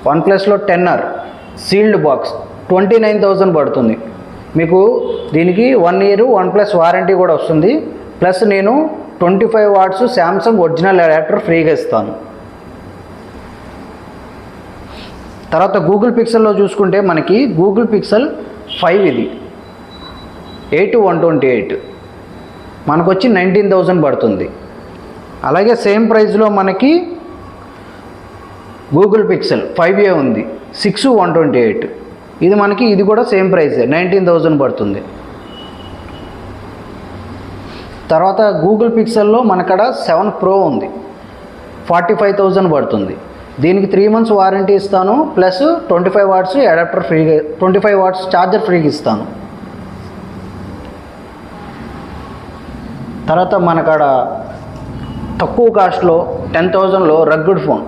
వన్ప్లస్లో 10R sealed box 29,000 పడుతుంది. మీకు దీనికి 1 ఇయర్ వన్ప్లస్ వారంటీ కూడా వస్తుంది. ప్లస్ నేను 25 వాట్స్ శాంసంగ్ ఒరిజినల్ అడాప్టర్ ఫ్రీగా ఇస్తాను. తర్వాత గూగుల్ పిక్సెల్లో చూసుకుంటే మనకి గూగుల్ పిక్సెల్ 5 ఇది 8/128 మనకు వచ్చి 19,000 పడుతుంది. అలాగే సేమ్ ప్రైస్లో మనకి గూగుల్ పిక్సెల్ 5a ఉంది 6/128 ఇది మనకి ఇది కూడా సేమ్ ప్రైసే 19,000 పడుతుంది. తర్వాత గూగుల్ పిక్సెల్లో మనకడ 7 Pro ఉంది 45,000 పడుతుంది. దీనికి 3 months వారంటీ ఇస్తాను. ప్లస్ 25 వాట్స్ అడాప్టర్ ఫ్రీగా 25 వాట్స్ ఛార్జర్ ఫ్రీగా ఇస్తాను. తర్వాత మనకాడ తక్కువ కాస్ట్లో 10,000లో రగ్గుడ్ ఫోన్